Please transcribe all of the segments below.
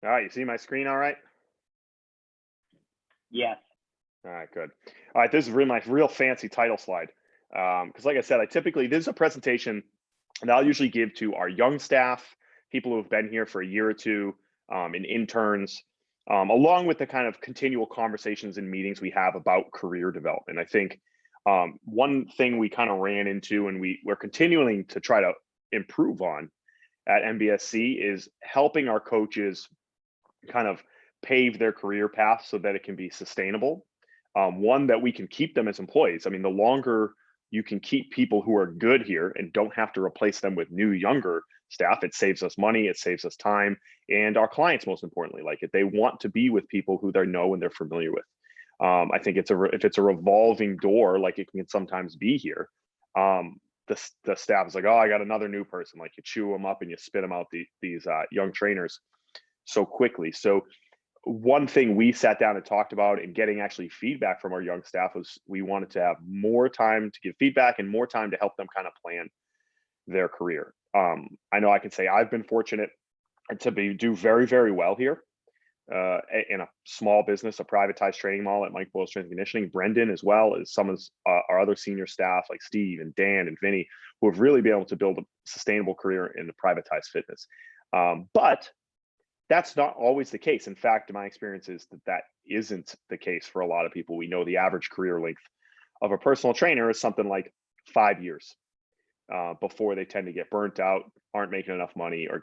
All right, you see my screen all right? Yes. All right, good. All right, this is my real fancy title slide. Because like I said, this is a presentation that I'll usually give to our young staff, people who have been here for a year or two, and interns, along with the kind of continual conversations and meetings we have about career development. I think one thing we kind of ran into and we're continuing to try to improve on at MBSC is helping our coaches kind of pave their career path so that it can be sustainable. One that we can keep them as employees. I mean, the longer you can keep people who are good here and don't have to replace them with new, younger staff, it saves us money, it saves us time, and our clients, most importantly, like it, they want to be with people who they know and they're familiar with. I think if it's a revolving door, like it can sometimes be here. The staff is like, oh, I got another new person. Like you chew them up and you spit them out. These young trainers so quickly. So one thing we sat down and talked about and getting actually feedback from our young staff was we wanted to have more time to give feedback and more time to help them kind of plan their career. I know I can say I've been fortunate to do very, very well here in a small business, a privatized training mall at Mike Boyle Strength and Conditioning. Brendan, as well as some of our other senior staff like Steve and Dan and Vinny, who have really been able to build a sustainable career in the privatized fitness. But that's not always the case. In fact, my experience is that isn't the case for a lot of people. We know the average career length of a personal trainer is something like 5 years before they tend to get burnt out, aren't making enough money, or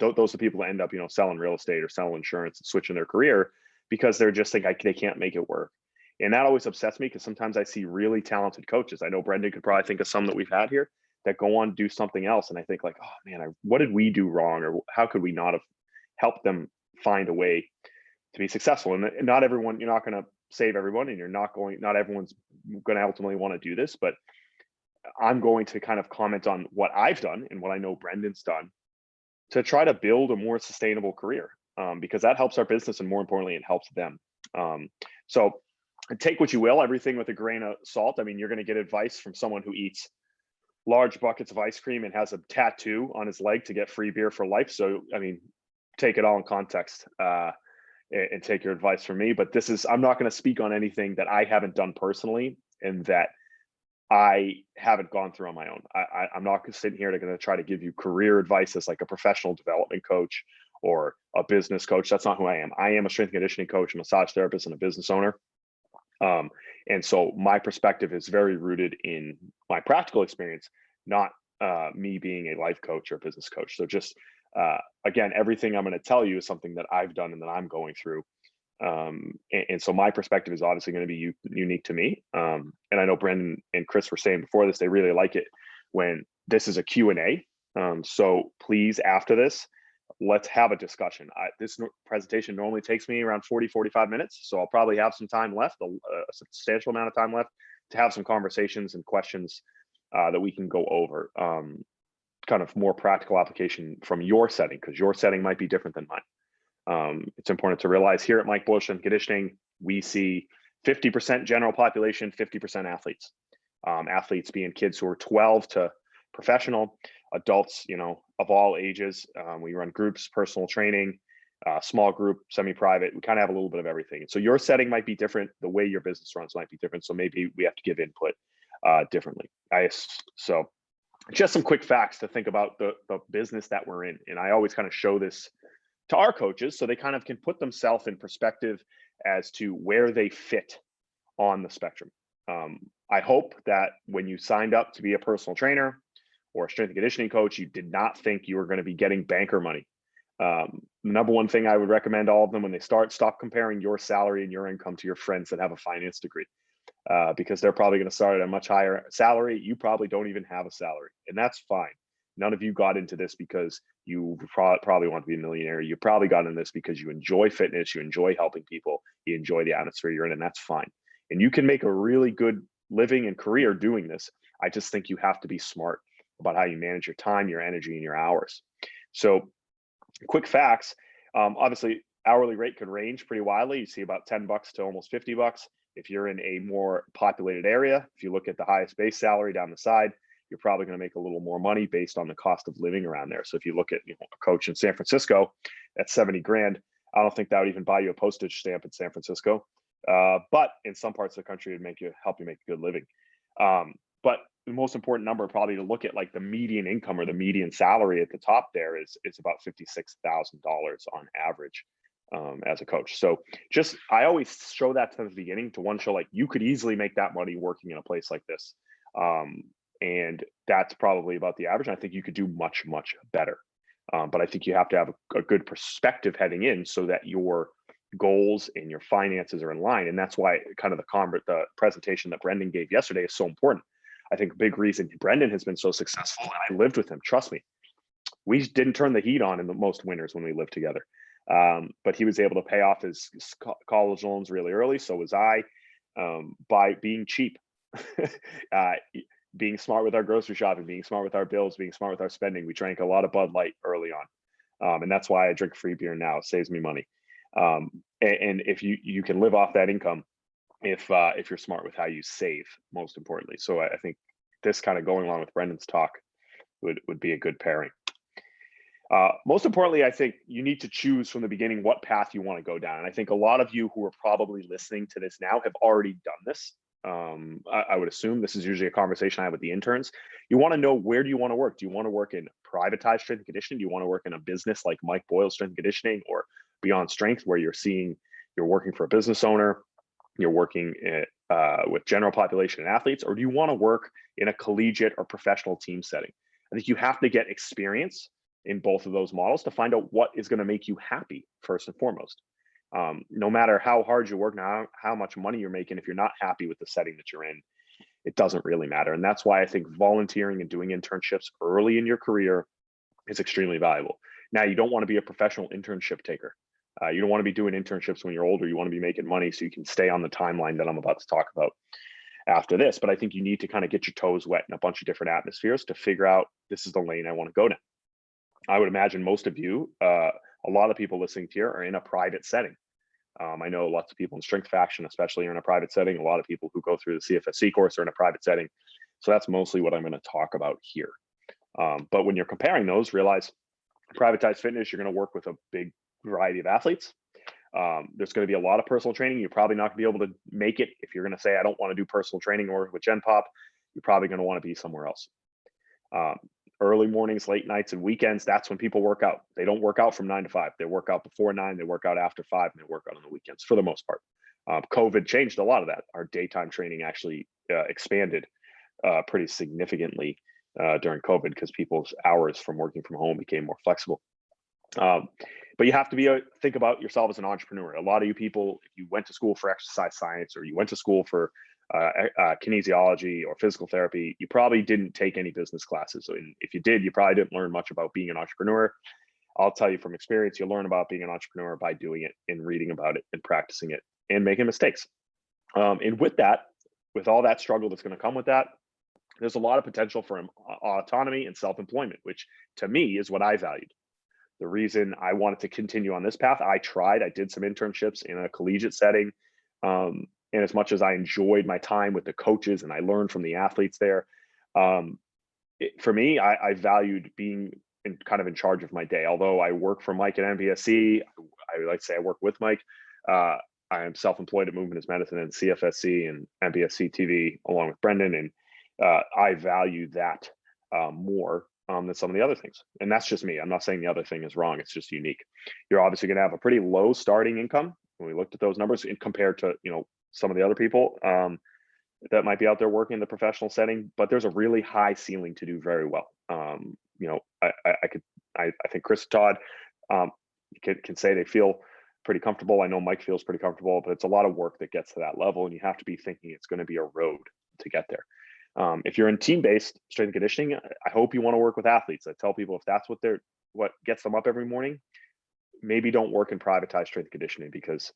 those are the people that end up, selling real estate or selling insurance and switching their career because they're just like they can't make it work. And that always upsets me because sometimes I see really talented coaches. I know Brendan could probably think of some that we've had here that go on to do something else, and I think like, oh man, what did we do wrong, or how could we not have help them find a way to be successful. And not everyone, you're not going to save everyone, and not everyone's going to ultimately want to do this, but I'm going to kind of comment on what I've done and what I know Brendan's done to try to build a more sustainable career, because that helps our business, and more importantly, it helps them. So take what you will, everything with a grain of salt. I mean, you're going to get advice from someone who eats large buckets of ice cream and has a tattoo on his leg to get free beer for life. So, I mean, take it all in context and take your advice from me. But I'm not going to speak on anything that I haven't done personally and that I haven't gone through on my own. I'm not going to sit here and going to try to give you career advice as like a professional development coach or a business coach. That's not who I am. I am a strength and conditioning coach, a massage therapist, and a business owner. And so my perspective is very rooted in my practical experience, not me being a life coach or business coach. So just again, everything I'm going to tell you is something that I've done and that I'm going through. And so my perspective is obviously going to be unique to me. And I know Brendan and Chris were saying before this, they really like it when this is a Q&A. So please, after this, let's have a discussion. This presentation normally takes me around 45 minutes. So I'll probably have some time left, a substantial amount of time left to have some conversations and questions that we can go over. Kind of more practical application from your setting, because your setting might be different than mine. It's important to realize here at Mike Boyle Strength and Conditioning, we see 50% general population, 50% athletes. Athletes being kids who are 12 to professional, adults, of all ages. We run groups, personal training, small group, semi-private. We kind of have a little bit of everything. So your setting might be different. The way your business runs might be different. So maybe we have to give input differently. So just some quick facts to think about the business that we're in. And I always kind of show this to our coaches so they kind of can put themselves in perspective as to where they fit on the spectrum. I hope that when you signed up to be a personal trainer or a strength and conditioning coach, you did not think you were going to be getting banker money. The number one thing I would recommend all of them when they stop comparing your salary and your income to your friends that have a finance degree. Because they're probably going to start at a much higher salary. You probably don't even have a salary, and that's fine. None of you got into this because you probably want to be a millionaire. You probably got into this because you enjoy fitness, you enjoy helping people, you enjoy the atmosphere you're in, and that's fine. And you can make a really good living and career doing this. I just think you have to be smart about how you manage your time, your energy, and your hours. So quick facts. Obviously, hourly rate could range pretty widely. You see about $10 to almost $50. If you're in a more populated area, if you look at the highest base salary down the side, you're probably going to make a little more money based on the cost of living around there. So if you look at a coach in San Francisco at 70 grand, I don't think that would even buy you a postage stamp in San Francisco. But in some parts of the country, it'd help you make a good living. But the most important number probably to look at, like the median income or the median salary at the top there, is about $56,000 on average as a coach. So I always show that to the beginning to show like you could easily make that money working in a place like this. And that's probably about the average. I think you could do much, much better. But I think you have to have a good perspective heading in so that your goals and your finances are in line. And that's why kind of the presentation that Brendan gave yesterday is so important. I think a big reason Brendan has been so successful, and I lived with him, trust me, we didn't turn the heat on in the most winters when we lived together. But he was able to pay off his college loans really early. So was I, by being cheap, being smart with our grocery shopping, being smart with our bills, being smart with our spending. We drank a lot of Bud Light early on. And that's why I drink free beer now. It saves me money. And if you can live off that income, if you're smart with how you save, most importantly. So I think this kind of going along with Brendan's talk would be a good pairing. Most importantly, I think you need to choose from the beginning what path you want to go down. And I think a lot of you who are probably listening to this now have already done this. I would assume this is usually a conversation I have with the interns. You want to know, where do you want to work? Do you want to work in privatized strength and conditioning? Do you want to work in a business like Mike Boyle's Strength and Conditioning or Beyond Strength, where you're working for a business owner, you're working with general population and athletes? Or do you want to work in a collegiate or professional team setting? I think you have to get experience in both of those models to find out what is going to make you happy first and foremost. No matter how hard you work now, how much money you're making, if you're not happy with the setting that you're in, it doesn't really matter. And that's why I think volunteering and doing internships early in your career is extremely valuable. Now, you don't want to be a professional internship taker. You don't want to be doing internships when you're older. You want to be making money so you can stay on the timeline that I'm about to talk about after this. But I think you need to kind of get your toes wet in a bunch of different atmospheres to figure out, this is the lane I want to go down. I would imagine most of you, a lot of people listening to here, are in a private setting. I know lots of people in Strength Faction, especially, are in a private setting. A lot of people who go through the CFSC course are in a private setting. So that's mostly what I'm going to talk about here. But when you're comparing those, realize privatized fitness, you're going to work with a big variety of athletes. There's going to be a lot of personal training. You're probably not going to be able to make it. If you're going to say, I don't want to do personal training or with Gen Pop, you're probably going to want to be somewhere else. Early mornings, late nights, and weekends, that's when people work out. They don't work out from 9 to 5. They work out before 9, they work out after 5, and they work out on the weekends for the most part. COVID changed a lot of that. Our daytime training actually expanded pretty significantly during COVID because people's hours from working from home became more flexible. But you have to think about yourself as an entrepreneur. A lot of you people, if you went to school for exercise science or you went to school for kinesiology or physical therapy, you probably didn't take any business classes. So if you did, you probably didn't learn much about being an entrepreneur. I'll tell you from experience, you learn about being an entrepreneur by doing it and reading about it and practicing it and making mistakes. And with all that struggle that's going to come with that, there's a lot of potential for autonomy and self-employment, which to me is what I valued. The reason I wanted to continue on this path, I did some internships in a collegiate setting. And as much as I enjoyed my time with the coaches and I learned from the athletes there, for me, I valued being kind of in charge of my day. Although I work for Mike at NBSC, I like to say I work with Mike. I am self-employed at Movement is Medicine and CFSC and NBSC TV along with Brendan. And I value that more than some of the other things. And that's just me. I'm not saying the other thing is wrong. It's just unique. You're obviously going to have a pretty low starting income when we looked at those numbers compared to, some of the other people that might be out there working in the professional setting, but there's a really high ceiling to do very well. I think Chris and Todd can say they feel pretty comfortable. I know Mike feels pretty comfortable, but it's a lot of work that gets to that level, and you have to be thinking it's going to be a road to get there. If you're in team-based strength and conditioning, I hope you want to work with athletes. I tell people if that's what gets them up every morning, maybe don't work in privatized strength and conditioning, because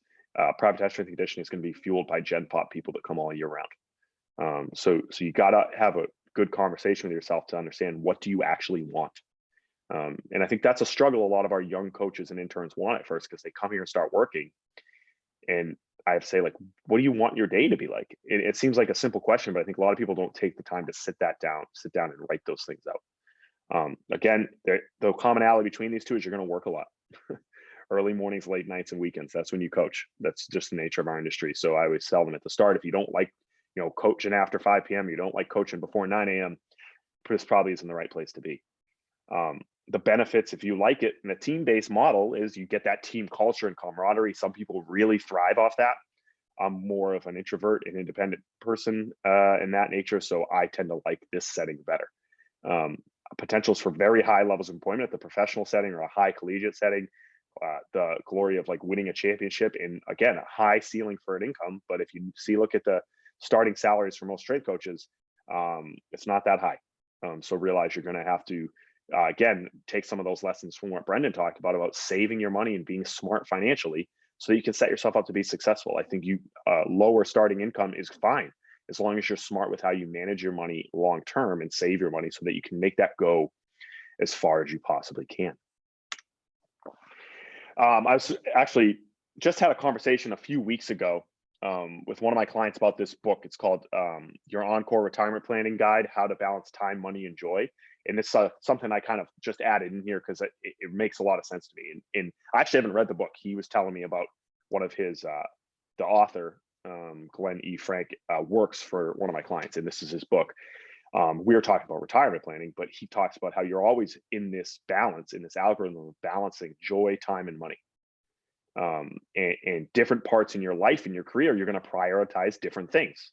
privatized strength and conditioning is going to be fueled by Gen Pop people that come all year round. So you got to have a good conversation with yourself to understand, what do you actually want? And I think that's a struggle a lot of our young coaches and interns want at first, because they come here and start working. And I say, like, what do you want your day to be like? It seems like a simple question, but I think a lot of people don't take the time to sit down and write those things out. Again, the commonality between these two is you're going to work a lot. Early mornings, late nights, and weekends. That's when you coach. That's just the nature of our industry. So I always tell them at the start, if you don't like, coaching after 5 p.m., you don't like coaching before 9 a.m., this probably isn't the right place to be. The benefits, if you like it in a team-based model, is you get that team culture and camaraderie. Some people really thrive off that. I'm more of an introvert and independent person in that nature, so I tend to like this setting better. Potentials for very high levels of employment at the professional setting or a high collegiate setting, the glory of like winning a championship, and again, a high ceiling for an income. But if you look at the starting salaries for most strength coaches, it's not that high. So realize you're going to have to, again, take some of those lessons from what Brendan talked about saving your money and being smart financially so that you can set yourself up to be successful. I think lower starting income is fine as long as you're smart with how you manage your money long term and save your money so that you can make that go as far as you possibly can. I was actually just had a conversation a few weeks ago with one of my clients about this book. It's called Your Encore Retirement Planning Guide, How to Balance Time, Money, and Joy. And it's something I kind of just added in here because it makes a lot of sense to me. And I actually haven't read the book. He was telling me about one of his, the author, Glenn E. Frank, works for one of my clients, and this is his book. We were talking about retirement planning, but he talks about how you're always in this balance, in this algorithm of balancing joy, time, and money. And different parts in your life, in your career, you're going to prioritize different things,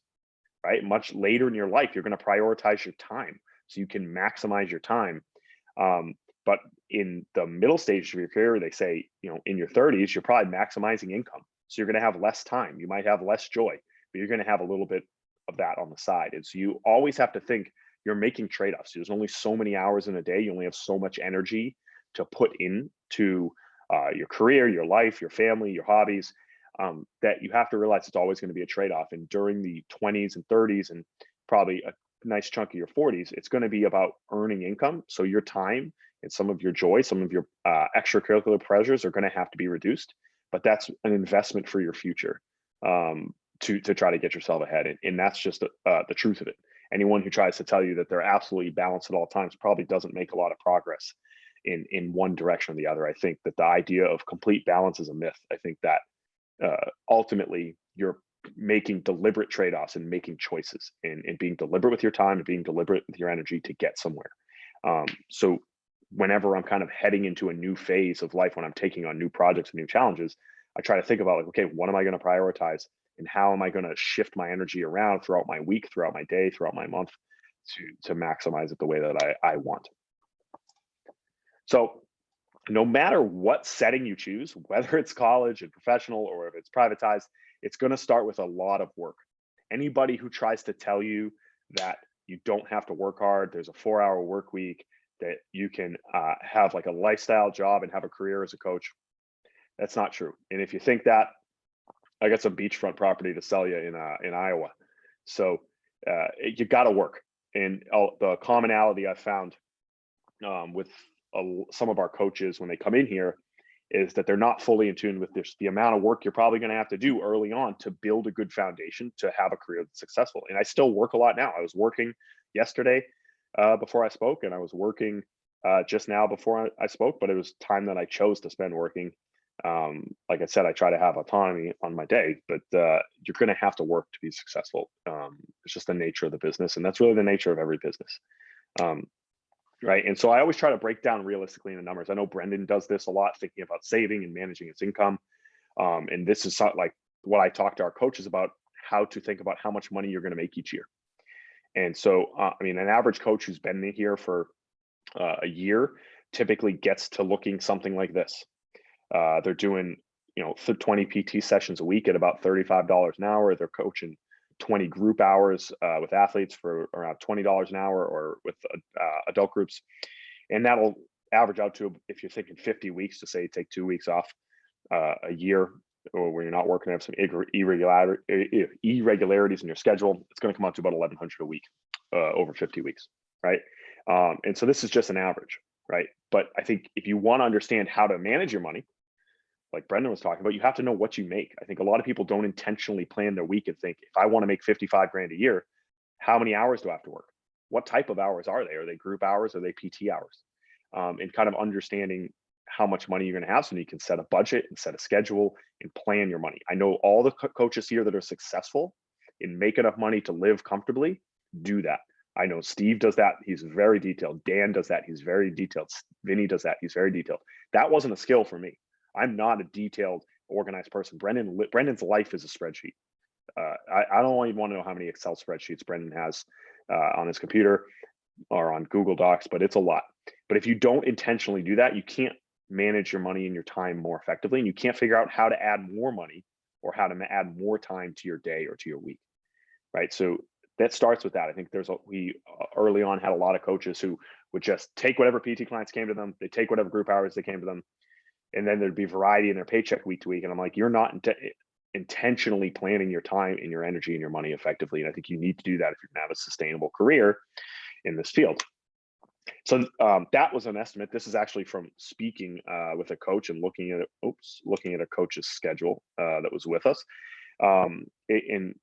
right? Much later in your life, you're going to prioritize your time so you can maximize your time. But in the middle stages of your career, they say, in your 30s, you're probably maximizing income. So you're going to have less time. You might have less joy, but you're going to have a little bit of that on the side. And so you always have to think you're making trade-offs. There's only so many hours in a day. You only have so much energy to put into your career, your life, your family, your hobbies, that you have to realize it's always going to be a trade-off. And during the 20s and 30s and probably a nice chunk of your 40s, it's going to be about earning income. So your time and some of your joy, some of your extracurricular pleasures are going to have to be reduced. But that's an investment for your future to try to get yourself ahead. And that's just the truth of it. Anyone who tries to tell you that they're absolutely balanced at all times probably doesn't make a lot of progress in one direction or the other. I think that the idea of complete balance is a myth. I think that ultimately you're making deliberate trade-offs and making choices and being deliberate with your time and being deliberate with your energy to get somewhere. So whenever I'm kind of heading into a new phase of life, when I'm taking on new projects and new challenges, I try to think about like, okay, what am I going to prioritize and how am I going to shift my energy around throughout my week, throughout my day, throughout my month to maximize it the way that I want. So no matter what setting you choose, whether it's college and professional or if it's privatized, it's going to start with a lot of work. Anybody who tries to tell you that you don't have to work hard, there's a 4-hour work week, that you can have like a lifestyle job and have a career as a coach, that's not true. And if you think that, I got some beachfront property to sell you in Iowa. So you got to work. And the commonality I found with some of our coaches when they come in here is that they're not fully in tune with the amount of work you're probably going to have to do early on to build a good foundation to have a career that's successful. And I still work a lot now. I was working yesterday before I spoke, and I was working just now before I spoke, but it was time that I chose to spend working. Like I said, I try to have autonomy on my day, but you're going to have to work to be successful. It's just the nature of the business, and that's really the nature of every business. Right. And so I always try to break down realistically in the numbers. I know Brendan does this a lot, thinking about saving and managing its income. And this is like what I talk to our coaches about, how to think about how much money you're going to make each year. And so, an average coach who's been here for a year typically gets to looking something like this. They're doing, 20 PT sessions a week at about $35 an hour. They're coaching 20 group hours with athletes for around $20 an hour, or with adult groups. And that'll average out to, if you're thinking 50 weeks, to say you take 2 weeks off a year, or where you're not working, have some irregularities in your schedule, it's going to come out to about 1,100 a week over 50 weeks, right? And so this is just an average, right? But I think if you want to understand how to manage your money, like Brendan was talking about, you have to know what you make. I think a lot of people don't intentionally plan their week and think, if I want to make 55 grand a year, how many hours do I have to work? What type of hours are they? Are they group hours? Are they PT hours? And kind of understanding how much money you're going to have so you can set a budget and set a schedule and plan your money. I know all the coaches here that are successful in make enough money to live comfortably do that. I know Steve does that. He's very detailed. Dan does that. He's very detailed. Vinny does that. He's very detailed. That wasn't a skill for me. I'm not a detailed, organized person. Brendan's life is a spreadsheet. I don't even want to know how many Excel spreadsheets Brendan has on his computer or on Google Docs, but it's a lot. But if you don't intentionally do that, you can't manage your money and your time more effectively, and you can't figure out how to add more money or how to add more time to your day or to your week, right? So that starts with that. I think we early on had a lot of coaches who would just take whatever PT clients came to them, they take whatever group hours they came to them, and then there'd be variety in their paycheck week to week. And I'm like, you're not intentionally planning your time and your energy and your money effectively. And I think you need to do that if you're going to have a sustainable career in this field. So that was an estimate. This is actually from speaking with a coach and looking at a coach's schedule that was with us, in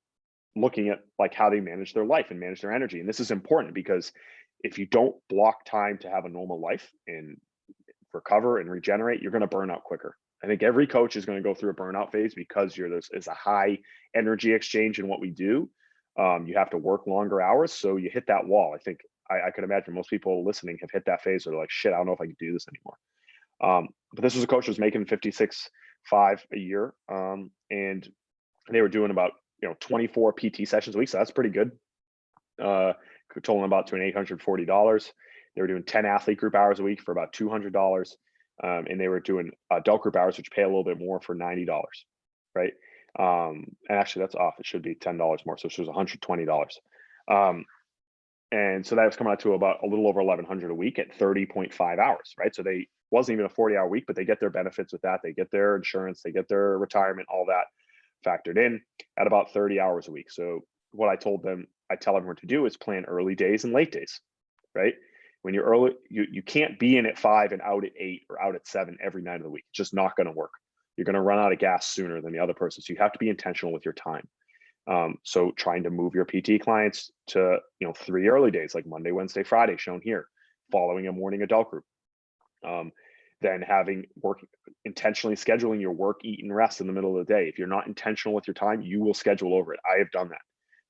looking at like how they manage their life and manage their energy. And this is important because if you don't block time to have a normal life and recover and regenerate, you're going to burn out quicker. I think every coach is going to go through a burnout phase because there's a high energy exchange in what we do. You have to work longer hours, so you hit that wall. I think I could imagine most people listening have hit that phase where they're like, shit, I don't know if I can do this anymore. But this was a coach who was making 56.5 a year, and they were doing about 24 PT sessions a week, so that's pretty good. Totaling about to $840. They were doing 10 athlete group hours a week for about $200. And they were doing adult group hours, which pay a little bit more, for $90, right? And actually that's off. It should be $10 more. So it was $120. And so that was coming out to about a little over 1,100 a week at 30.5 hours, right? So they wasn't even a 40-hour week, but they get their benefits with that. They get their insurance, they get their retirement, all that factored in at about 30 hours a week. So what I tell everyone to do is plan early days and late days, right? When you're early, you can't be in at 5 and out at 8 or out at 7 every night of the week. It's just not going to work. You're going to run out of gas sooner than the other person. So you have to be intentional with your time. So trying to move your PT clients to 3 early days, like Monday, Wednesday, Friday, shown here, following a morning adult group. Then intentionally scheduling your work, eat, and rest in the middle of the day. If you're not intentional with your time, you will schedule over it. I have done that.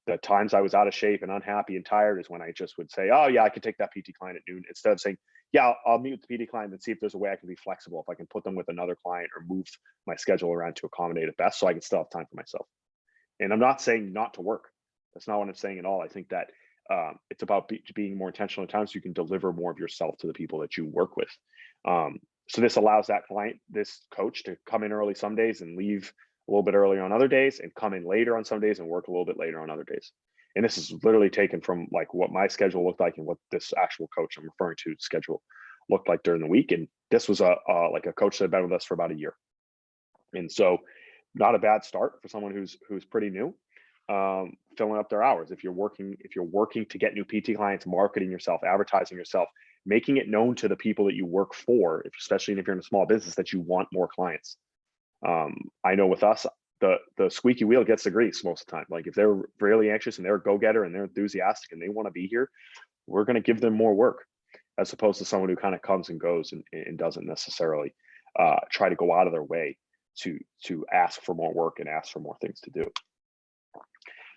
The times I was out of shape and unhappy and tired is when I just would say, oh yeah, I could take that PT client at noon, instead of saying, yeah, I'll meet with the PT client and see if there's a way I can be flexible, if I can put them with another client or move my schedule around to accommodate it best so I can still have time for myself. And I'm not saying not to work. That's not what I'm saying at all. I think that it's about being more intentional at times so you can deliver more of yourself to the people that you work with. So this allows that client, this coach, to come in early some days and leave a little bit earlier on other days, and come in later on some days and work a little bit later on other days. And this is literally taken from like what my schedule looked like and what this actual coach I'm referring to schedule looked like during the week. And this was a coach that had been with us for about a year. And so not a bad start for someone who's pretty new, filling up their hours. If you're working to get new PT clients, marketing yourself, advertising yourself, making it known to the people that you work for, especially if you're in a small business, that you want more clients. I know with us, the squeaky wheel gets the grease most of the time. Like if they're really anxious and they're a go-getter and they're enthusiastic and they want to be here, we're going to give them more work, as opposed to someone who kind of comes and goes and doesn't necessarily try to go out of their way to ask for more work and ask for more things to do.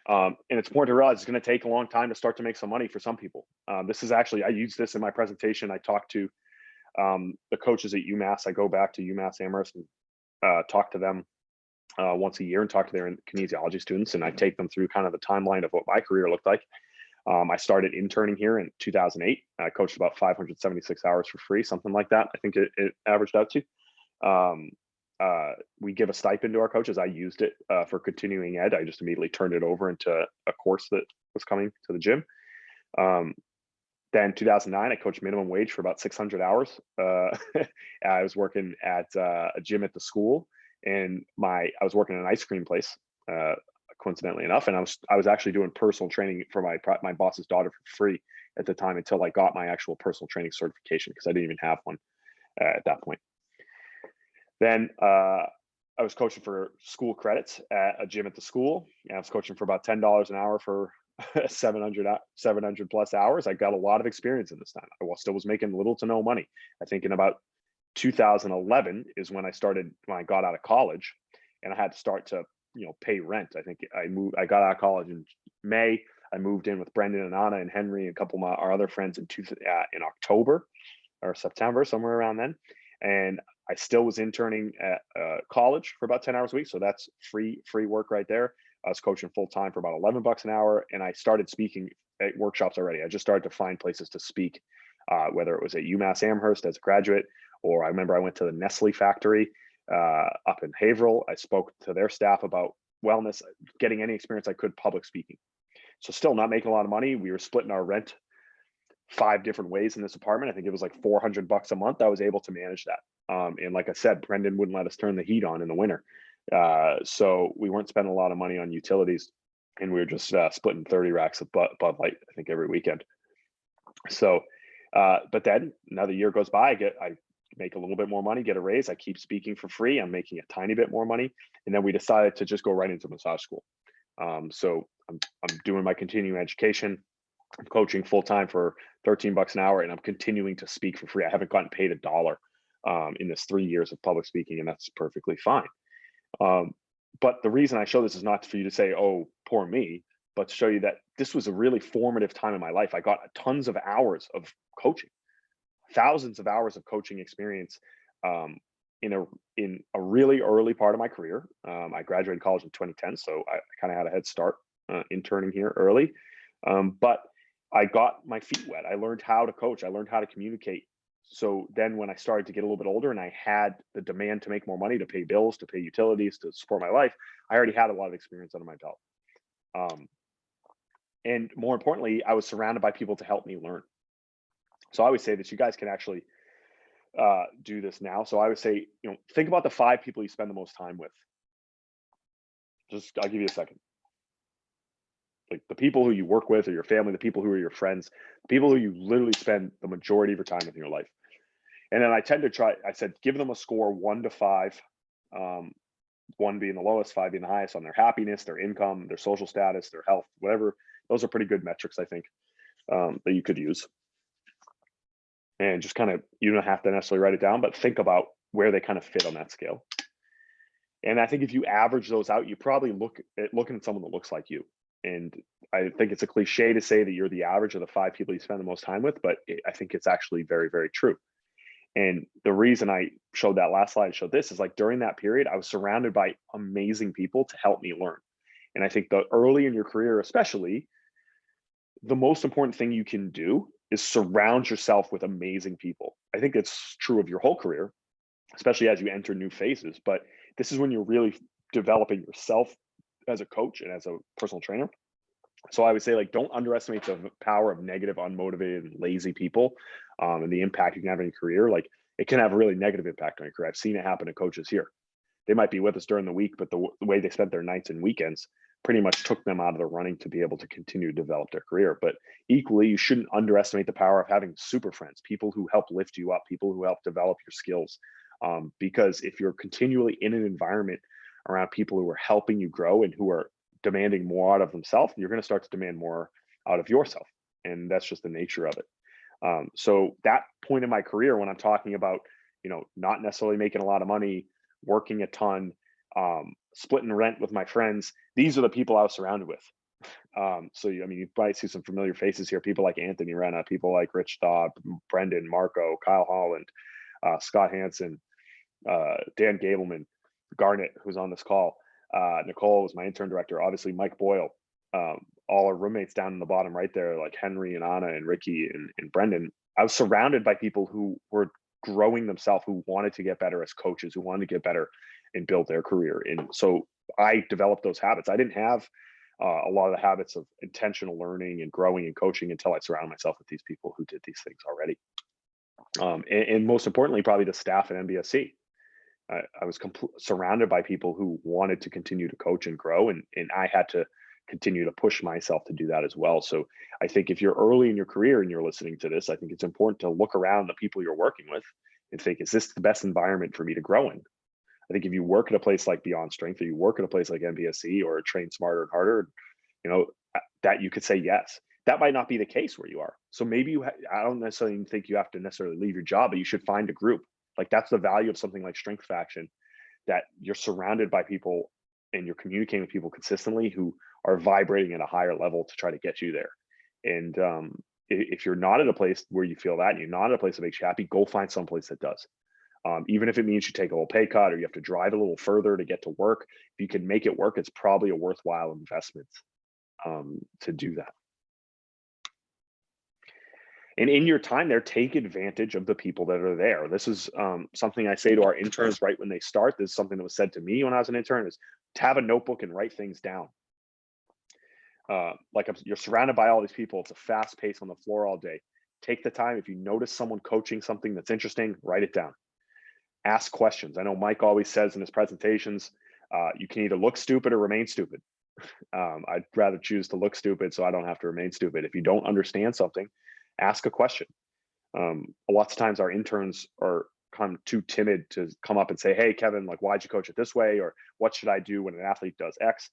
And it's important to realize it's going to take a long time to start to make some money for some people. This is actually, I use this in my presentation. I talk to the coaches at UMass. I go back to UMass Amherst and talk to them once a year and talk to their kinesiology students. And I take them through kind of the timeline of what my career looked like. I started interning here in 2008. I coached about 576 hours for free, something like that. I think it averaged out to. We give a stipend to our coaches. I used it for continuing ed. I just immediately turned it over into a course that was coming to the gym. Then 2009, I coached minimum wage for about 600 hours. I was working at a gym at the school, and I was working in an ice cream place, coincidentally enough. And I was actually doing personal training for my boss's daughter for free at the time, until I got my actual personal training certification, because I didn't even have one at that point. Then I was coaching for school credits at a gym at the school. And I was coaching for about $10 an hour for 700 plus hours. I got a lot of experience in this time. I still was making little to no money. I think in about 2011 is when I got out of college, and I had to start to, pay rent. I think I got out of college in May. I moved in with Brendan and Anna and Henry and a couple of our other friends in October or September, somewhere around then. And I still was interning at college for about 10 hours a week. So that's free work right there. I was coaching full time for about $11 an hour. And I started speaking at workshops already. I just started to find places to speak, whether it was at UMass Amherst as a graduate, or I remember I went to the Nestle factory up in Haverhill. I spoke to their staff about wellness, getting any experience I could public speaking. So still not making a lot of money. We were splitting our rent 5 different ways in this apartment. I think it was like $400 a month. I was able to manage that. And like I said, Brendan wouldn't let us turn the heat on in the winter. So we weren't spending a lot of money on utilities, and we were just splitting 30 racks of Bud Light, I think, every weekend. So, but then another year goes by, I make a little bit more money, get a raise. I keep speaking for free. I'm making a tiny bit more money. And then we decided to just go right into massage school. So I'm doing my continuing education. I'm coaching full time for $13 an hour, and I'm continuing to speak for free. I haven't gotten paid $1 in this 3 years of public speaking, and that's perfectly fine. But the reason I show this is not for you to say, "Oh, poor me," but to show you that this was a really formative time in my life. I got tons of hours of coaching, thousands of hours of coaching experience in a really early part of my career. I graduated college in 2010, so I kind of had a head start interning here early. But I got my feet wet. I learned how to coach. I learned how to communicate. So then when I started to get a little bit older and I had the demand to make more money, to pay bills, to pay utilities, to support my life, I already had a lot of experience under my belt. And more importantly, I was surrounded by people to help me learn. So I always say that you guys can actually do this now. So I would say, think about the 5 people you spend the most time with. I'll give you a second. Like the people who you work with, or your family, the people who are your friends, the people who you literally spend the majority of your time with in your life. And then I said, give them a score 1 to 5, 1 being the lowest, 5 being the highest, on their happiness, their income, their social status, their health, whatever. Those are pretty good metrics, I think, that you could use. And just kind of, you don't have to necessarily write it down, but think about where they kind of fit on that scale. And I think if you average those out, you probably looking at someone that looks like you. And I think it's a cliche to say that you're the average of the 5 people you spend the most time with, but I think it's actually very, very true. And the reason I showed that last slide, showed this, is like during that period, I was surrounded by amazing people to help me learn. And I think early in your career, especially, the most important thing you can do is surround yourself with amazing people. I think it's true of your whole career, especially as you enter new phases. But this is when you're really developing yourself as a coach and as a personal trainer. So I would say, like, don't underestimate the power of negative, unmotivated, and lazy people, and the impact you can have in your career. Like, it can have a really negative impact on your career. I've seen it happen to coaches here. They might be with us during the week, but the way they spent their nights and weekends pretty much took them out of the running to be able to continue to develop their career. But equally, you shouldn't underestimate the power of having super friends, people who help lift you up, people who help develop your skills. Because if you're continually in an environment around people who are helping you grow and who are demanding more out of themselves, you're going to start to demand more out of yourself. And that's just the nature of it. So that point in my career, when I'm talking about, not necessarily making a lot of money, working a ton, splitting rent with my friends, these are the people I was surrounded with. So, you might see some familiar faces here, people like Anthony Renna, people like Rich Staub, Brendan, Marco, Kyle Holland, Scott Hansen, Dan Gableman, Garnett, who's on this call. Nicole was my intern director, obviously Mike Boyle, all our roommates down in the bottom right there, like Henry and Anna and Ricky and Brendan. I was surrounded by people who were growing themselves, who wanted to get better as coaches, who wanted to get better and build their career. And so I developed those habits. I didn't have a lot of the habits of intentional learning and growing and coaching until I surrounded myself with these people who did these things already. And most importantly, probably the staff at MBSC. I was surrounded by people who wanted to continue to coach and grow, and I had to continue to push myself to do that as well. So I think if you're early in your career and you're listening to this, I think it's important to look around the people you're working with and think, is this the best environment for me to grow in? I think if you work at a place like Beyond Strength, or you work at a place like MBSC or Train Smarter and Harder, you know, that you could say yes. That might not be the case where you are. So maybe I don't necessarily think you have to necessarily leave your job, but you should find a group. Like, that's the value of something like Strength Faction, that you're surrounded by people and you're communicating with people consistently who are vibrating at a higher level to try to get you there. And if you're not at a place where you feel that, and you're not at a place that makes you happy, go find someplace that does. Even if it means you take a little pay cut or you have to drive a little further to get to work, if you can make it work, it's probably a worthwhile investment to do that. And in your time there, take advantage of the people that are there. This is something I say to our interns right when they start. This is something that was said to me when I was an intern, is to have a notebook and write things down. You're surrounded by all these people. It's a fast pace on the floor all day. Take the time. If you notice someone coaching something that's interesting, write it down. Ask questions. I know Mike always says in his presentations, you can either look stupid or remain stupid. I'd rather choose to look stupid so I don't have to remain stupid. If you don't understand something, ask a question. Lots of times our interns are kind of too timid to come up and say, hey, Kevin, like, why'd you coach it this way? Or what should I do when an athlete does X?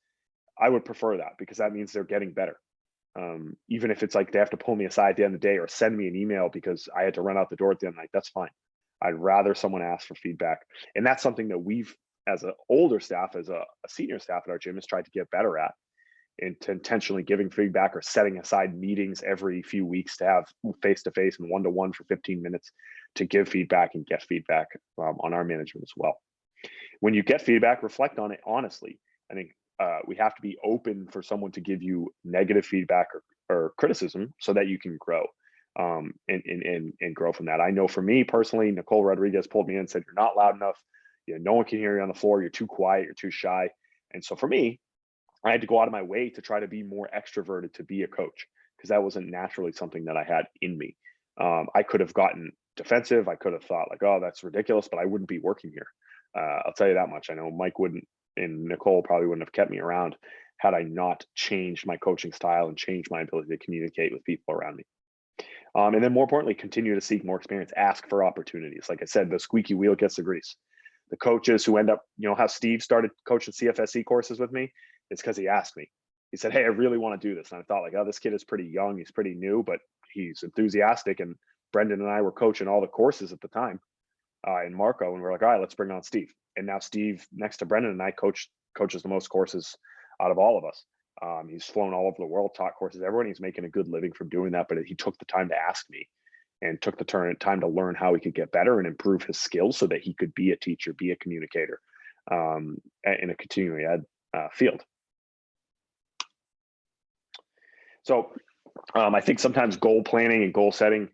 I would prefer that, because that means they're getting better. Even if it's like they have to pull me aside at the end of the day or send me an email because I had to run out the door at the end of the night, that's fine. I'd rather someone ask for feedback. And that's something that we've, as an older staff, as a senior staff at our gym, has tried to get better at, into intentionally giving feedback or setting aside meetings every few weeks to have face-to-face and one-to-one for 15 minutes to give feedback and get feedback on our management as well. When you get feedback, reflect on it honestly. I think we have to be open for someone to give you negative feedback or criticism so that you can grow and grow from that. I know for me personally, Nicole Rodriguez pulled me in and said, you're not loud enough. You know, no one can hear you on the floor. You're too quiet. You're too shy. And so for me, I had to go out of my way to try to be more extroverted to be a coach, because that wasn't naturally something that I had in me. I could have gotten defensive. I could have thought like, oh, that's ridiculous, but I wouldn't be working here. I'll tell you that much. I know Mike wouldn't, and Nicole probably wouldn't have kept me around had I not changed my coaching style and changed my ability to communicate with people around me. And then more importantly, continue to seek more experience, ask for opportunities. Like I said, the squeaky wheel gets the grease. The coaches who end up, you know, how Steve started coaching CFSC courses with me, it's because he asked me. He said, hey, I really want to do this. And I thought like, oh, this kid is pretty young. He's pretty new, but he's enthusiastic. And Brendan and I were coaching all the courses at the time in Marco. And we're like, all right, let's bring on Steve. And now Steve, next to Brendan and I, coaches the most courses out of all of us. He's flown all over the world, taught courses everywhere. He's making a good living from doing that. But he took the time to ask me and took the time to learn how he could get better and improve his skills so that he could be a teacher, be a communicator in a continuing ed field. So I think sometimes goal planning and goal setting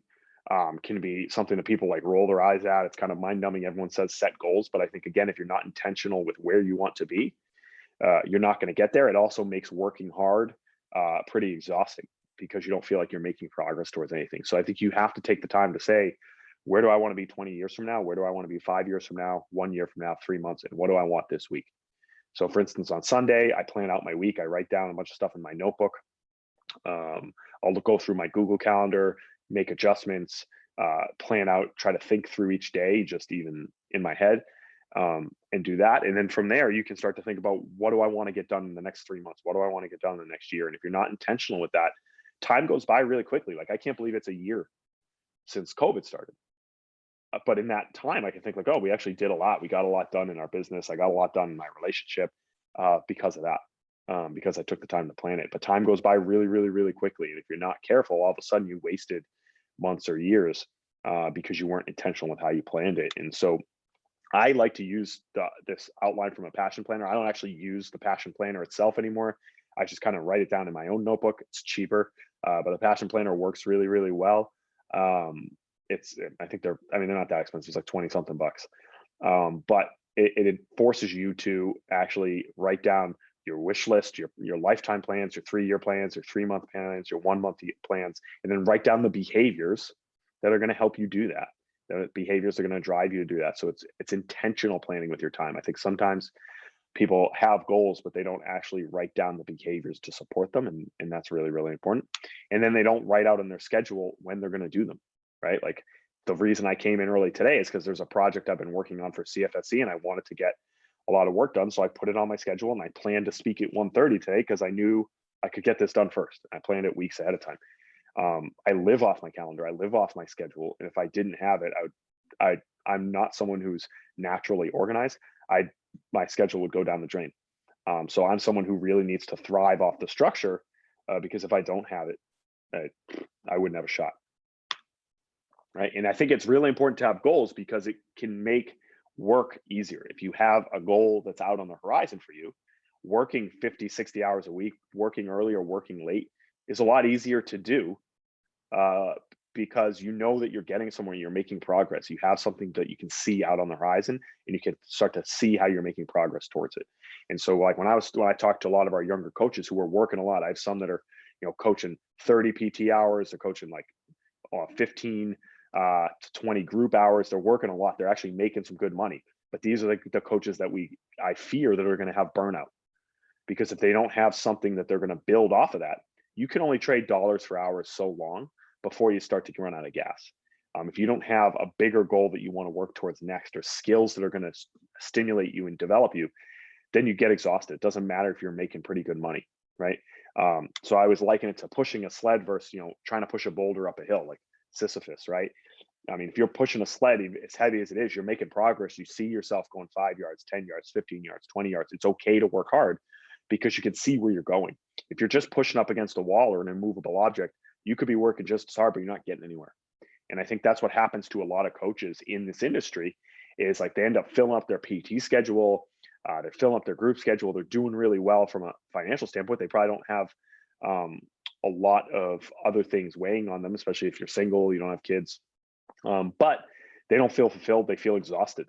can be something that people like roll their eyes at. It's kind of mind numbing. Everyone says set goals, but I think, again, if you're not intentional with where you want to be, you're not going to get there. It also makes working hard pretty exhausting, because you don't feel like you're making progress towards anything. So I think you have to take the time to say, where do I want to be 20 years from now? Where do I want to be 5 years from now, 1 year from now, 3 months? And what do I want this week? So for instance, on Sunday, I plan out my week. I write down a bunch of stuff in my notebook. I'll go through my Google Calendar, make adjustments, plan out, try to think through each day, just even in my head, and do that. And then from there, you can start to think about, what do I want to get done in the next 3 months? What do I want to get done in the next year? And if you're not intentional with that, time goes by really quickly. Like, I can't believe it's a year since COVID started. But in that time, I can think like, oh, we actually did a lot. We got a lot done in our business. I got a lot done in my relationship because of that, because I took the time to plan it. But time goes by really, really, really quickly. And if you're not careful, all of a sudden you wasted months or years because you weren't intentional with how you planned it. And so I like to use this outline from a passion planner. I don't actually use the passion planner itself anymore. I just kind of write it down in my own notebook. It's cheaper, but the passion planner works really, really well. I think they're not that expensive. It's like 20 something bucks. But it forces you to actually write down your wish list, your lifetime plans, your 3-year plans, your 3-month plans, your 1-month plans, and then write down the behaviors that are going to help you do that. The behaviors are going to drive you to do that. So it's intentional planning with your time. I think sometimes people have goals, but they don't actually write down the behaviors to support them. And that's really, really important. And then they don't write out in their schedule when they're going to do them, right? Like, the reason I came in early today is because there's a project I've been working on for CFSC, and I wanted to get a lot of work done. So I put it on my schedule and I planned to speak at 1:30 today because I knew I could get this done first. I planned it weeks ahead of time. I live off my calendar. I live off my schedule. And if I didn't have it, I'm not someone who's naturally organized. My schedule would go down the drain. So I'm someone who really needs to thrive off the structure, because if I don't have it, I wouldn't have a shot. Right. And I think it's really important to have goals because it can make work easier. If you have a goal that's out on the horizon for you, working 50, 60 hours a week, working early or working late is a lot easier to do, uh, because you know that you're getting somewhere, you're making progress. You have something that you can see out on the horizon and you can start to see how you're making progress towards it. And so like when I talked to a lot of our younger coaches who are working a lot, I have some that are, coaching 30 PT hours, they're coaching like 15 to 20 group hours. They're working a lot. They're actually making some good money. But these are like the coaches that I fear that are going to have burnout, because if they don't have something that they're going to build off of that, you can only trade dollars for hours so long before you start to run out of gas. If you don't have a bigger goal that you want to work towards next, or skills that are going to stimulate you and develop you, then you get exhausted. It doesn't matter if you're making pretty good money, right? So I was liking it to pushing a sled versus, trying to push a boulder up a hill, like Sisyphus, right? I mean, if you're pushing a sled, as heavy as it is, you're making progress. You see yourself going 5 yards, 10 yards, 15 yards, 20 yards. It's okay to work hard because you can see where you're going. If you're just pushing up against a wall or an immovable object, you could be working just as hard, but you're not getting anywhere. And I think that's what happens to a lot of coaches in this industry is like they end up filling up their PT schedule, they're filling up their group schedule, they're doing really well from a financial standpoint. They probably don't have a lot of other things weighing on them, especially if you're single, you don't have kids, but they don't feel fulfilled. They feel exhausted,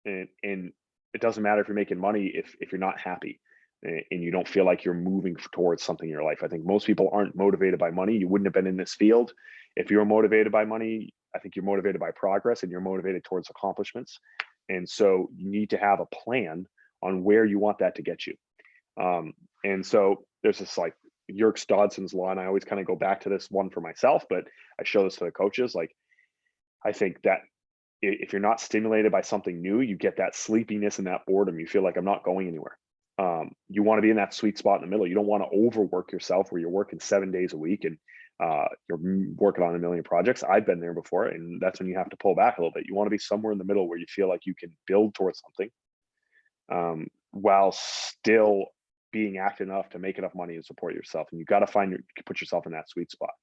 and it doesn't matter if you're making money if you're not happy and you don't feel like you're moving towards something in your life. I think most people aren't motivated by money. You wouldn't have been in this field if you were motivated by money. I think you're motivated by progress and you're motivated towards accomplishments. And so you need to have a plan on where you want that to get you. And so there's this like Yerkes Dodson's law, and I always kind of go back to this one for myself, but I show this to the coaches. Like, I think that if you're not stimulated by something new, you get that sleepiness and that boredom. You feel like I'm not going anywhere. You want to be in that sweet spot in the middle. You don't want to overwork yourself where you're working 7 days a week and you're working on a million projects. I've been there before, and that's when you have to pull back a little bit. You want to be somewhere in the middle where you feel like you can build towards something, while still being active enough to make enough money and support yourself. And you got to put yourself in that sweet spot,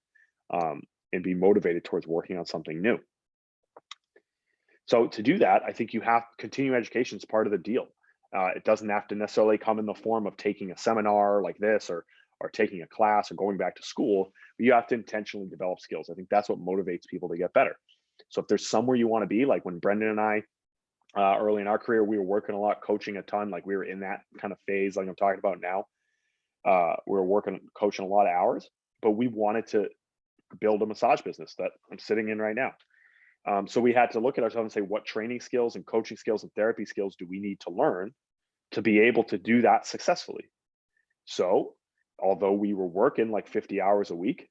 and be motivated towards working on something new. So to do that, I think you have continuing education is part of the deal. It doesn't have to necessarily come in the form of taking a seminar like this or taking a class or going back to school, but you have to intentionally develop skills. I think that's what motivates people to get better. So if there's somewhere you want to be, like when Brendan and I, early in our career, we were working a lot, coaching a ton, like we were in that kind of phase like I'm talking about now. We were coaching a lot of hours, but we wanted to build a massage business that I'm sitting in right now. So we had to look at ourselves and say, what training skills and coaching skills and therapy skills do we need to learn to be able to do that successfully? So although we were working like 50 hours a week,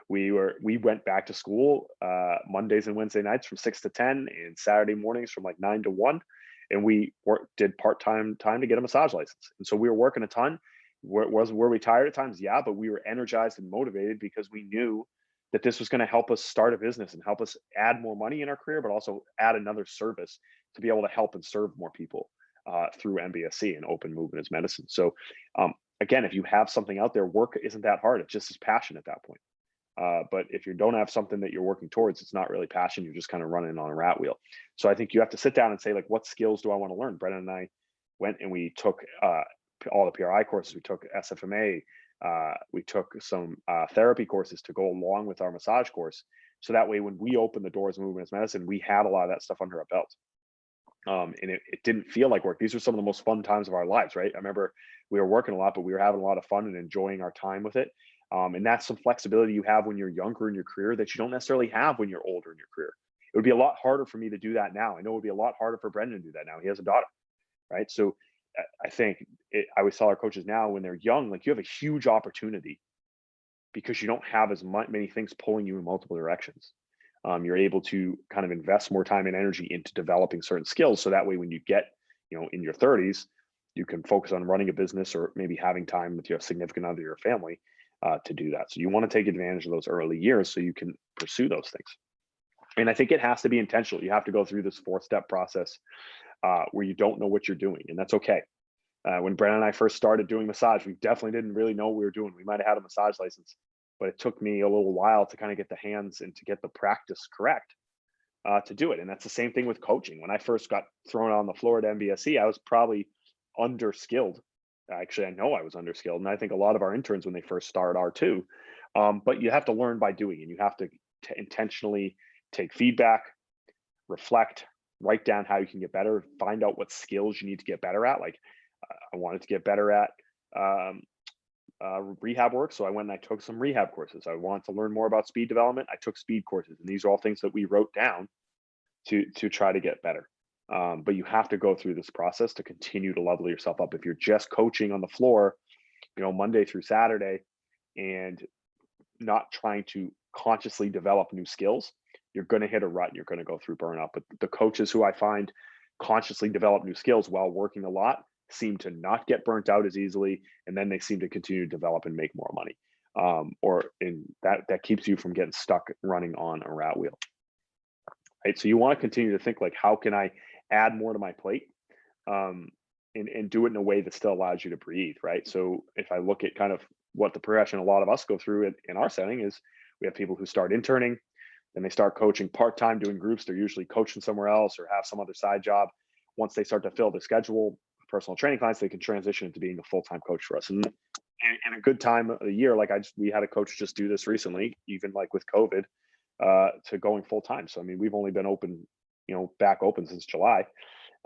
we went back to school Mondays and Wednesday nights from 6 to 10 and Saturday mornings from like 9 to 1. And we did part-time time to get a massage license. And so we were working a ton. Were we tired at times? Yeah, but we were energized and motivated because we knew that this was going to help us start a business and help us add more money in our career, but also add another service to be able to help and serve more people through MBSC and open movement as medicine. So again, if you have something out there, work isn't that hard. It's just as passion at that point. But if you don't have something that you're working towards, it's not really passion. You're just kind of running on a rat wheel. So I think you have to sit down and say, like, what skills do I want to learn? Brennan and I went and we took all the PRI courses. We took SFMA. We took some therapy courses to go along with our massage course. So that way, when we open the doors of movement as medicine, we had a lot of that stuff under our belt. And it didn't feel like work. These were some of the most fun times of our lives, right? I remember we were working a lot, but we were having a lot of fun and enjoying our time with it. And that's some flexibility you have when you're younger in your career that you don't necessarily have when you're older in your career. It would be a lot harder for me to do that now. I know it would be a lot harder for Brendan to do that now. He has a daughter, right? So I think I always tell our coaches now when they're young, like, you have a huge opportunity because you don't have as many things pulling you in multiple directions. You're able to kind of invest more time and energy into developing certain skills. So that way, when you get in your 30s, you can focus on running a business or maybe having time with your significant other, your family, to do that. So you want to take advantage of those early years so you can pursue those things. And I think it has to be intentional. You have to go through this 4-step process where you don't know what you're doing, and that's okay. When Brandon and I first started doing massage, we definitely didn't really know what we were doing. We might have had a massage license, but it took me a little while to kind of get the hands and to get the practice correct to do it. And that's the same thing with coaching. When I first got thrown on the floor at MBSE, I was probably underskilled. Actually, I know I was underskilled, and I think a lot of our interns when they first start are too. But you have to learn by doing, and you have to intentionally take feedback, reflect, write down how you can get better, find out what skills you need to get better at. Like I wanted to get better at rehab work, so I went and I took some rehab courses. I wanted to learn more about speed development. I took speed courses, and these are all things that we wrote down to try to get better. But you have to go through this process to continue to level yourself up. If you're just coaching on the floor, Monday through Saturday, and not trying to consciously develop new skills, you're going to hit a rut and you're going to go through burnout. But the coaches who I find consciously develop new skills while working a lot seem to not get burnt out as easily, and then they seem to continue to develop and make more money. Or in that keeps you from getting stuck running on a rat wheel. Right. So you want to continue to think like, how can I add more to my plate? And do it in a way that still allows you to breathe, right? So if I look at kind of what the progression a lot of us go through in our setting is, we have people who start interning, then they start coaching part-time, doing groups. They're usually coaching somewhere else or have some other side job. Once they start to fill their schedule, personal training clients, they can transition into being a full-time coach for us. And in a good time of the year, like we had a coach just do this recently, even like with COVID, to going full-time. So, I mean, we've only been open, back open since July.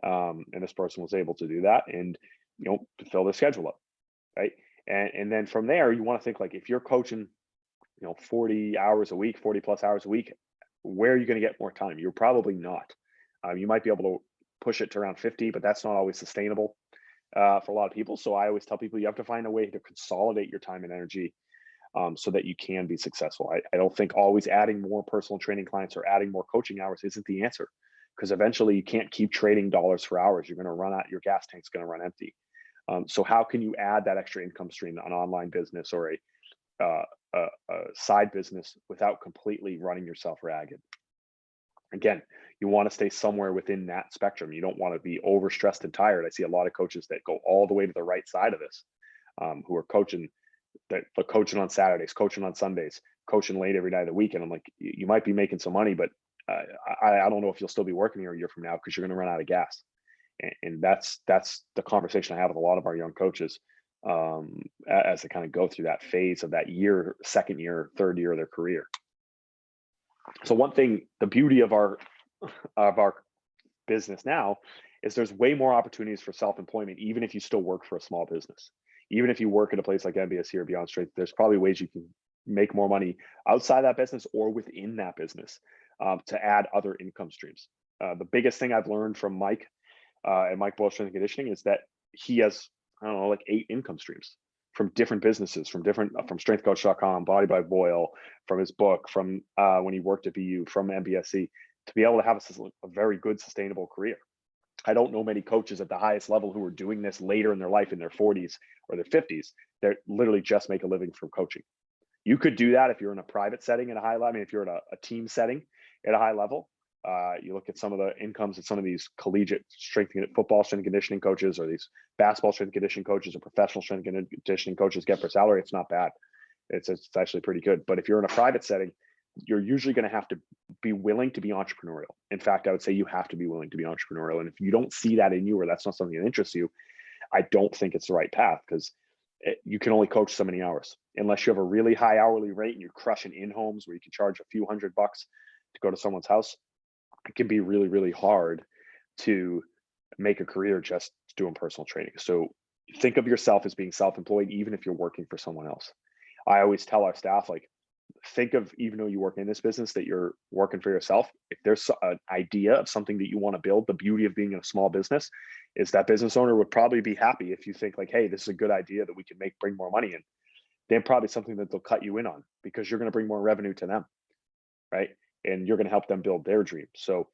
And this person was able to do that and, to fill their schedule up. Right. And then from there, you want to think like, if you're coaching, 40 hours a week, 40 plus hours a week, where are you going to get more time? You're probably not. You might be able to push it to around 50, but that's not always sustainable for a lot of people. So I always tell people you have to find a way to consolidate your time and energy so that you can be successful. I don't think always adding more personal training clients or adding more coaching hours isn't the answer, because eventually you can't keep trading dollars for hours. You're going to run out, your gas tank's going to run empty. So how can you add that extra income stream, an online business or a side business, without completely running yourself ragged? Again, you want to stay somewhere within that spectrum. You don't want to be overstressed and tired. I see a lot of coaches that go all the way to the right side of this, who are coaching on Saturdays, coaching on Sundays, coaching late every night of the week. And I'm like, you might be making some money, but I don't know if you'll still be working here a year from now, because you're going to run out of gas. And that's the conversation I have with a lot of our young coaches as they kind of go through that phase of that year, second year, third year of their career. So one thing, the beauty of our business now is there's way more opportunities for self-employment, even if you still work for a small business. Even if you work at a place like MBSC or Beyond Strength, there's probably ways you can make more money outside that business or within that business to add other income streams. The biggest thing I've learned from Mike and Mike Boyle Strength and Conditioning is that he has, I don't know, like 8 income streams from different businesses, from strengthcoach.com, Body by Boyle, from his book, from when he worked at BU, from MBSC, to be able to have a very good sustainable career. I don't know many coaches at the highest level who are doing this later in their life, in their 40s or their 50s. They're literally just make a living from coaching. You could do that if you're in a private setting at a high level. I mean, if you're in a team setting at a high level. You look at some of the incomes that some of these collegiate football strength and conditioning coaches, or these basketball strength and conditioning coaches, or professional strength and conditioning coaches get for salary. It's not bad. It's actually pretty good. But if you're in a private setting, you're usually going to have to be willing to be entrepreneurial. In fact, I would say you have to be willing to be entrepreneurial. And if you don't see that in you, or that's not something that interests you, I don't think it's the right path, because you can only coach so many hours. Unless you have a really high hourly rate and you're crushing in-homes where you can charge a few $100 to go to someone's house, it can be really, really hard to make a career just doing personal training. So think of yourself as being self-employed, even if you're working for someone else. I always tell our staff, like, think of, even though you work in this business, that you're working for yourself. If there's an idea of something that you want to build, the beauty of being in a small business is that business owner would probably be happy if you think like, hey, this is a good idea that we can bring more money in. Then probably something that they'll cut you in on, because you're going to bring more revenue to them, right? And you're going to help them build their dream. So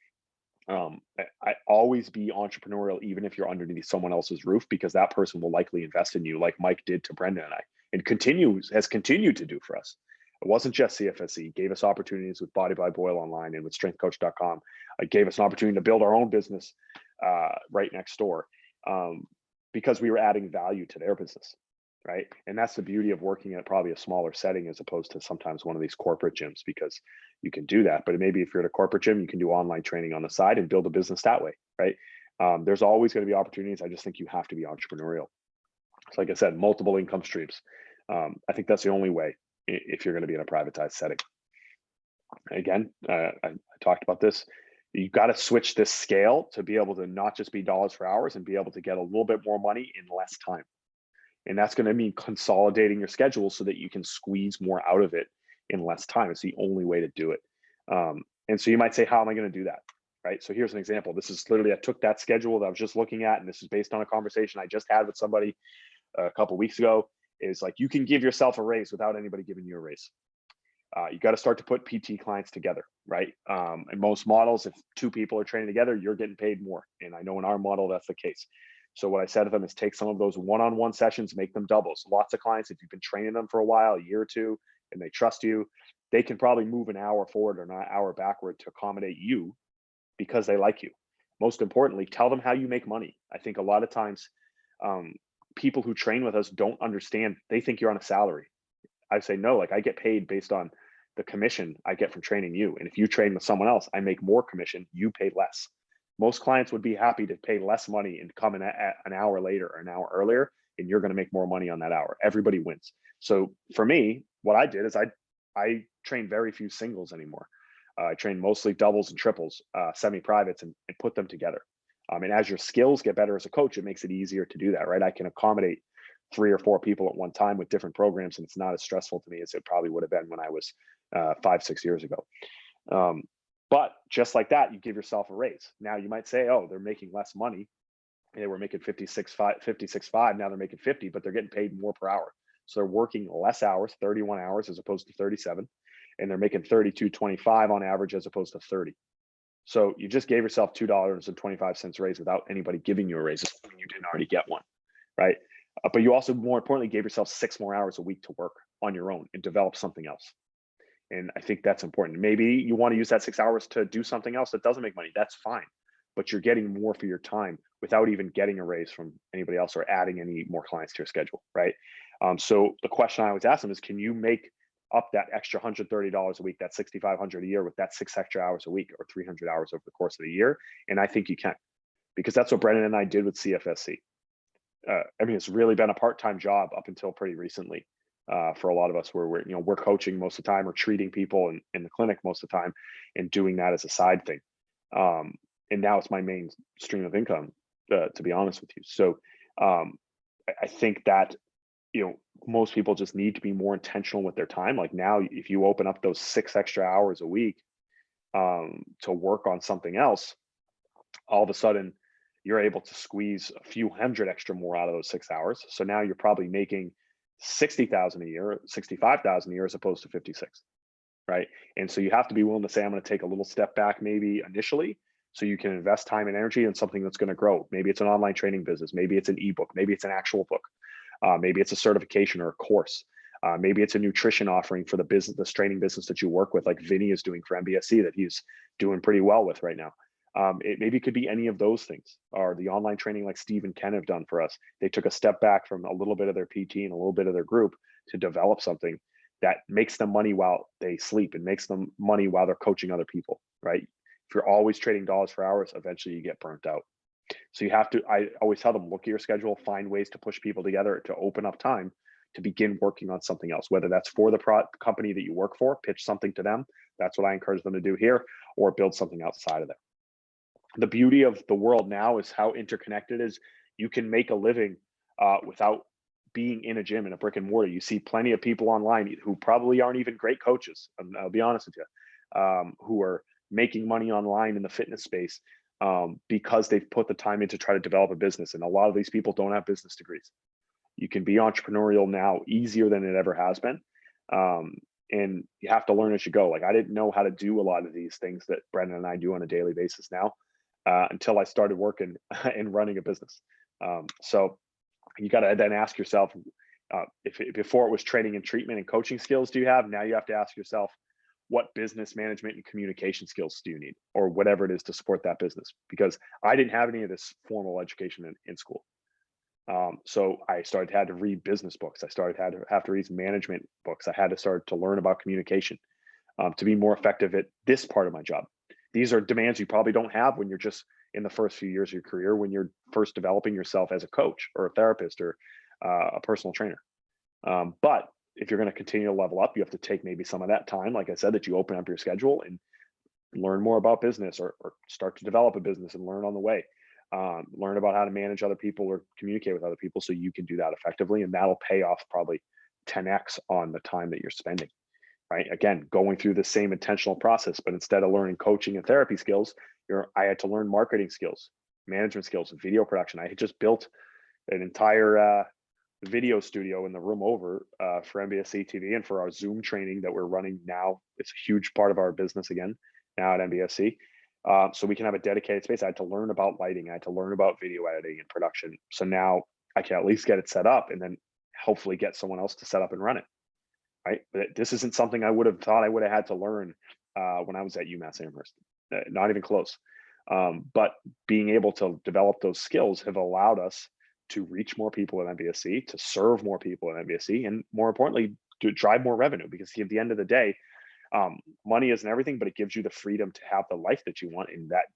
I always be entrepreneurial, even if you're underneath someone else's roof, because that person will likely invest in you, like Mike did to Brendan and I, and has continued to do for us. It wasn't just CFSE. It gave us opportunities with Body by Boyle Online and with StrengthCoach.com. It gave us an opportunity to build our own business right next door, because we were adding value to their business, right? And that's the beauty of working at probably a smaller setting as opposed to sometimes one of these corporate gyms, because you can do that. But maybe if you're at a corporate gym, you can do online training on the side and build a business that way, right? There's always going to be opportunities. I just think you have to be entrepreneurial. So like I said, multiple income streams. I think that's the only way if you're going to be in a privatized setting. Again, I talked about this. You got to switch this scale to be able to not just be dollars for hours and be able to get a little bit more money in less time. And that's going to mean consolidating your schedule so that you can squeeze more out of it in less time. It's the only way to do it. And so you might say, how am I going to do that? Right. So here's an example. This is literally, I took that schedule that I was just looking at, and this is based on a conversation I just had with somebody a couple of weeks ago. Is like, you can give yourself a raise without anybody giving you a raise. You got to start to put PT clients together, right? In most models, if two people are training together, you're getting paid more. And I know in our model, that's the case. So what I said to them is take some of those one-on-one sessions, make them doubles. Lots of clients, if you've been training them for a while, a year or two, and they trust you, they can probably move an hour forward or an hour backward to accommodate you because they like you. Most importantly, tell them how you make money. I think a lot of times people who train with us don't understand. They think you're on a salary. I say, no, like I get paid based on the commission I get from training you. And if you train with someone else, I make more commission, you pay less. Most clients would be happy to pay less money and come in at an hour later or an hour earlier, and you're going to make more money on that hour. Everybody wins. So for me, what I did is I train very few singles anymore. I train mostly doubles and triples, semi-privates, and put them together. And as your skills get better as a coach, it makes it easier to do that, right? I can accommodate 3 or 4 people at one time with different programs, and it's not as stressful to me as it probably would have been when I was 5-6 years ago. But just like that, you give yourself a raise. Now you might say, oh, they're making less money. They were making 56.5. Now they're making 50, but they're getting paid more per hour. So they're working less hours, 31 hours as opposed to 37, and they're making 32.25 on average as opposed to 30. So you just gave yourself $2.25 raise without anybody giving you a raise. You didn't already get one, right? But you also, more importantly, gave yourself 6 more hours a week to work on your own and develop something else. And I think that's important. Maybe you want to use that 6 hours to do something else that doesn't make money. That's fine. But you're getting more for your time without even getting a raise from anybody else or adding any more clients to your schedule, right? So the question I always ask them is, can you make up that extra $130 a week, that $6,500 a year with that 6 extra hours a week or 300 hours over the course of the year? And I think you can, because that's what Brendan and I did with CFSC. I mean, it's really been a part-time job up until pretty recently for a lot of us, where we're coaching most of the time or treating people in the clinic most of the time and doing that as a side thing. And now it's my main stream of income, to be honest with you. So I think that, most people just need to be more intentional with their time. Like now, if you open up those 6 extra hours a week to work on something else, all of a sudden you're able to squeeze a few hundred extra more out of those 6 hours. So now you're probably making 60,000 a year, 65,000 a year as opposed to 56, right? And so you have to be willing to say, I'm going to take a little step back maybe initially, so you can invest time and energy in something that's going to grow. Maybe it's an online training business, maybe it's an ebook, maybe it's an actual book, maybe it's a certification or a course. Maybe it's a nutrition offering for the business, this training business that you work with, like Vinny is doing for MBSC, that he's doing pretty well with right now. Maybe it could be any of those things, or the online training like Steve and Ken have done for us. They took a step back from a little bit of their PT and a little bit of their group to develop something that makes them money while they sleep and makes them money while they're coaching other people, right? If you're always trading dollars for hours, eventually you get burnt out. So you have to, I always tell them, look at your schedule, find ways to push people together to open up time to begin working on something else, whether that's for the company that you work for, pitch something to them. That's what I encourage them to do here, or build something outside of that. The beauty of the world now is how interconnected it is. You can make a living without being in a gym in a brick and mortar. You see plenty of people online who probably aren't even great coaches. I'll be honest with you, who are making money online in the fitness space because they've put the time in to try to develop a business. And a lot of these people don't have business degrees. You can be entrepreneurial now easier than it ever has been. And you have to learn as you go. Like I didn't know how to do a lot of these things that Brendan and I do on a daily basis now. until I started working and running a business. So you got to then ask yourself, if before it was training and treatment and coaching skills do you have, now you have to ask yourself, what business management and communication skills do you need, or whatever it is to support that business? Because I didn't have any of this formal education in school. So I had to read business books. I had to have to read management books. I had to start to learn about communication, to be more effective at this part of my job. These are demands you probably don't have when you're just in the first few years of your career, when you're first developing yourself as a coach or a therapist or a personal trainer. But if you're going to continue to level up, you have to take maybe some of that time, like I said, that you open up your schedule and learn more about business, or start to develop a business and learn on the way. Learn about how to manage other people or communicate with other people so you can do that effectively. And that'll pay off probably 10x on the time that you're spending. Right. Again, going through the same intentional process, but instead of learning coaching and therapy skills, I had to learn marketing skills, management skills, video production. I had just built an entire video studio in the room over for NBSC TV and for our Zoom training that we're running now. It's a huge part of our business again now at NBSC. So we can have a dedicated space. I had to learn about lighting. I had to learn about video editing and production. So now I can at least get it set up and then hopefully get someone else to set up and run it. Right. But this isn't something I would have thought I would have had to learn when I was at UMass Amherst. Not even close. But being able to develop those skills have allowed us to reach more people at NBSC, to serve more people at NBSC, and more importantly, to drive more revenue. Because at the end of the day, money isn't everything, but it gives you the freedom to have the life that you want in that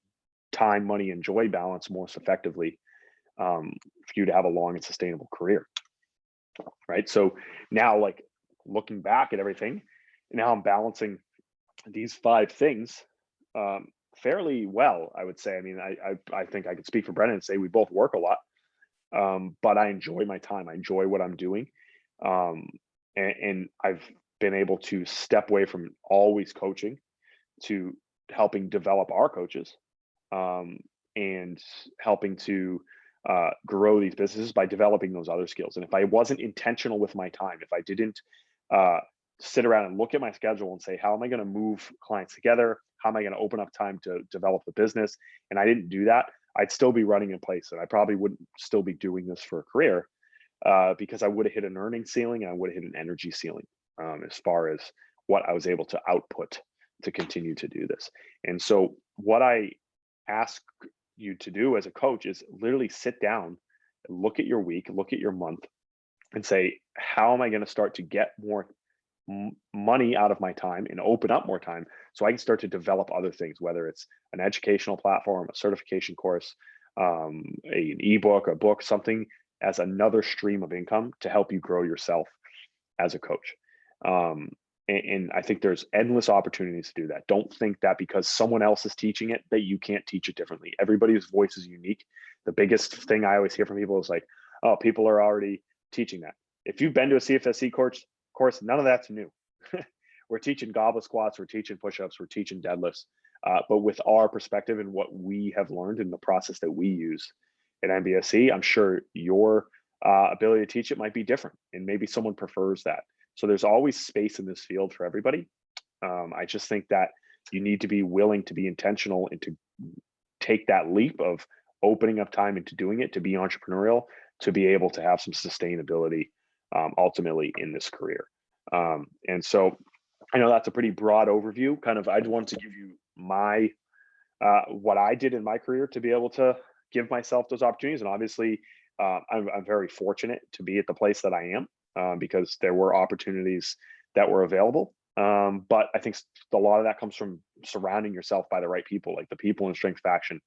time, money, and joy balance most effectively, for you to have a long and sustainable career. Right. So now, like, looking back at everything, now I'm balancing these 5 things fairly well, I would say. I mean, I think I could speak for Brennan and say we both work a lot, but I enjoy my time. I enjoy what I'm doing, and I've been able to step away from always coaching to helping develop our coaches, and helping to grow these businesses by developing those other skills. And if I wasn't intentional with my time, if I didn't sit around and look at my schedule and say, how am I going to move clients together? How am I going to open up time to develop the business? And I didn't do that, I'd still be running in place, and I probably wouldn't still be doing this for a career, because I would have hit an earning ceiling and I would have hit an energy ceiling, as far as what I was able to output to continue to do this. And so what I ask you to do as a coach is literally sit down, look at your week, look at your month, and say, how am I going to start to get more money out of my time and open up more time so I can start to develop other things, whether it's an educational platform, a certification course, an ebook, a book, something as another stream of income to help you grow yourself as a coach. And I think there's endless opportunities to do that. Don't think that because someone else is teaching it that you can't teach it differently. Everybody's voice is unique. The biggest thing I always hear from people is like, oh, people are already teaching that. If you've been to a CFSC course, none of that's new. We're teaching goblet squats, we're teaching push-ups, we're teaching deadlifts, but with our perspective and what we have learned in the process that we use at NBSC, I'm sure your ability to teach it might be different, and maybe someone prefers that. So there's always space in this field for everybody. I just think that you need to be willing to be intentional and to take that leap of opening up time into doing it, to be entrepreneurial, to be able to have some sustainability ultimately in this career. And so I know that's a pretty broad overview. Kind of, I wanted to give you my what I did in my career to be able to give myself those opportunities. And obviously, I'm very fortunate to be at the place that I am, because there were opportunities that were available. But I think a lot of that comes from surrounding yourself by the right people, like the people in Strength Faction.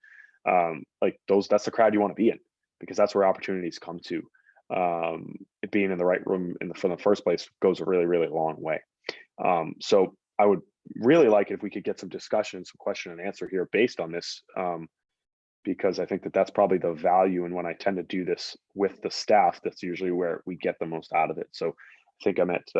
Like that's the crowd you want to be in, because that's where opportunities come to. Being in the right room from the first place goes a really, really long way. So I would really like it if we could get some discussion, some question and answer here based on this, because I think that that's probably the value. And when I tend to do this with the staff, that's usually where we get the most out of it. So I think I'm at